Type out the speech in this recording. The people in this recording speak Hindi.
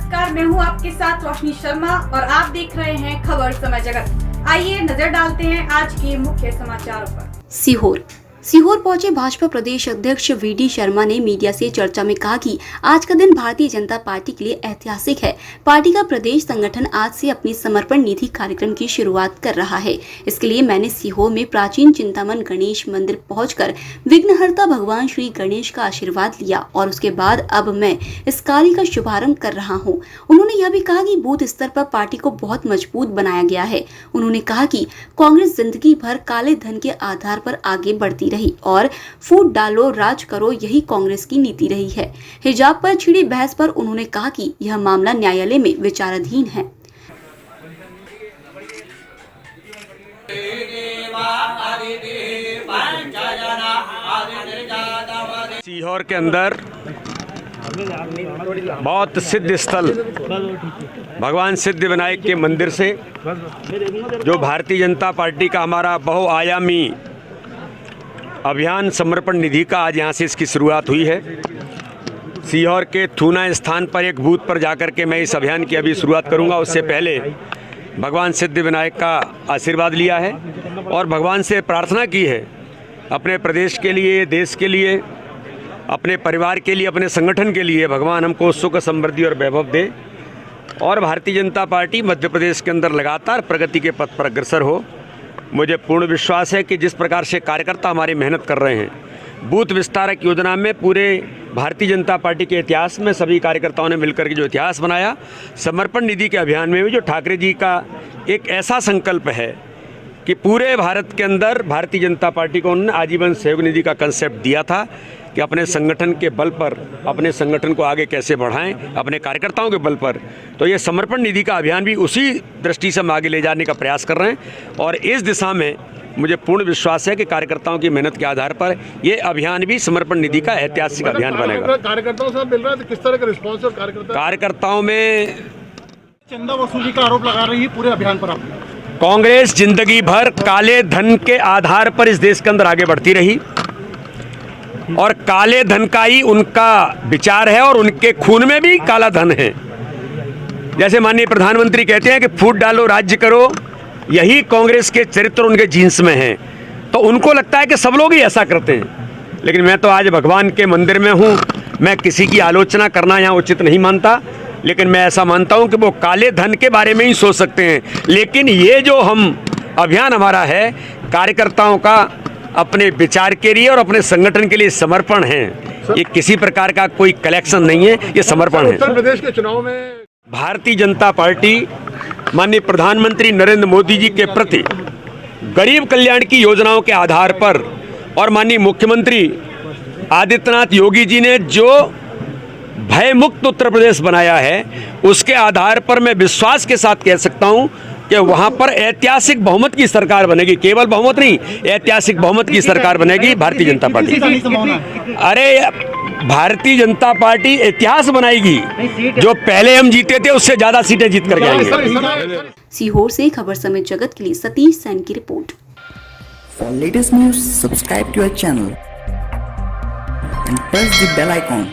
नमस्कार, मैं हूं आपके साथ रोशनी शर्मा और आप देख रहे हैं खबर समय जगत। आइए नजर डालते हैं आज के मुख्य समाचारों पर। सीहोर पहुंचे भाजपा प्रदेश अध्यक्ष वीडी शर्मा ने मीडिया से चर्चा में कहा कि आज का दिन भारतीय जनता पार्टी के लिए ऐतिहासिक है। पार्टी का प्रदेश संगठन आज से अपनी समर्पण निधि कार्यक्रम की शुरुआत कर रहा है। इसके लिए मैंने सीहोर में प्राचीन चिंतामन गणेश मंदिर पहुंचकर विघ्नहर्ता भगवान श्री गणेश का आशीर्वाद लिया और उसके बाद अब मैं इस कार्य का शुभारंभ कर रहा हूं। उन्होंने यह भी कहा कि बूथ स्तर पर पार्टी को बहुत मजबूत बनाया गया है। उन्होंने कहा कि कांग्रेस जिंदगी भर काले धन के आधार पर आगे बढ़ती रही और फूट डालो राज करो, यही कांग्रेस की नीति रही है। हिजाब पर छिड़ी बहस पर उन्होंने कहा कि यह मामला न्यायालय में विचाराधीन है। सीहोर के अंदर बहुत सिद्ध स्थल भगवान सिद्ध विनायक के मंदिर से जो भारतीय जनता पार्टी का हमारा बहुआयामी अभियान समर्पण निधि का आज यहाँ से इसकी शुरुआत हुई है। सीहोर के थूना स्थान पर एक बूथ पर जाकर के मैं इस अभियान की अभी शुरुआत करूँगा। उससे पहले भगवान सिद्ध विनायक का आशीर्वाद लिया है और भगवान से प्रार्थना की है अपने प्रदेश के लिए, देश के लिए, अपने परिवार के लिए, अपने संगठन के लिए भगवान हमको सुख समृद्धि और वैभव दे और भारतीय जनता पार्टी मध्य प्रदेश के अंदर लगातार प्रगति के पथ पर अग्रसर हो। मुझे पूर्ण विश्वास है कि जिस प्रकार से कार्यकर्ता हमारी मेहनत कर रहे हैं, बूथ विस्तारक योजना में पूरे भारतीय जनता पार्टी के इतिहास में सभी कार्यकर्ताओं ने मिलकर के जो इतिहास बनाया, समर्पण निधि के अभियान में भी जो ठाकरे जी का एक ऐसा संकल्प है कि पूरे भारत के अंदर भारतीय जनता पार्टी को उन्होंने आजीवन सहयोग निधि का कंसेप्ट दिया था कि अपने संगठन के बल पर अपने संगठन को आगे कैसे बढ़ाएं, अपने कार्यकर्ताओं के बल पर। तो ये समर्पण निधि का अभियान भी उसी दृष्टि से हम आगे ले जाने का प्रयास कर रहे हैं और इस दिशा में मुझे पूर्ण विश्वास है कि कार्यकर्ताओं की मेहनत के आधार पर ये अभियान भी समर्पण निधि का ऐतिहासिक अभियान बनेगा। कार्यकर्ताओं से मिल रहा है तो किस तरह का रिस्पॉन्स है? कार्यकर्ताओं में चंदा वसूली का आरोप लगा रही है पूरे अभियान पर। आप कांग्रेस जिंदगी भर काले धन के आधार पर इस देश के अंदर आगे बढ़ती रही और काले धन का ही उनका विचार है और उनके खून में भी काला धन है। जैसे माननीय प्रधानमंत्री कहते हैं कि फूट डालो राज्य करो, यही कांग्रेस के चरित्र उनके जीन्स में है। तो उनको लगता है कि सब लोग ही ऐसा करते हैं, लेकिन मैं तो आज भगवान के मंदिर में हूँ। मैं किसी की आलोचना करना यहाँ उचित नहीं मानता, लेकिन मैं ऐसा मानता हूँ कि वो काले धन के बारे में ही सोच सकते हैं। लेकिन ये जो हम अभियान हमारा है, कार्यकर्ताओं का अपने विचार के लिए और अपने संगठन के लिए समर्पण है। ये किसी प्रकार का कोई कलेक्शन नहीं है, ये समर्पण है। उत्तर प्रदेश के चुनाव में भारतीय जनता पार्टी माननीय प्रधानमंत्री नरेंद्र मोदी जी के प्रति गरीब कल्याण की योजनाओं के आधार पर और माननीय मुख्यमंत्री आदित्यनाथ योगी जी ने जो भय मुक्त उत्तर प्रदेश बनाया है, उसके आधार पर मैं विश्वास के साथ कह सकता हूं कि वहां पर ऐतिहासिक बहुमत की सरकार बनेगी। केवल बहुमत नहीं, ऐतिहासिक बहुमत की सरकार बनेगी भारतीय जनता पार्टी। अरे भारतीय जनता पार्टी इतिहास बनाएगी। जो पहले हम जीते थे उससे ज्यादा सीटें जीत कर जाएंगे। सीहोर से खबर समय जगत के लिए सतीश सैन की report. For latest news, subscribe to our channel and press the bell icon.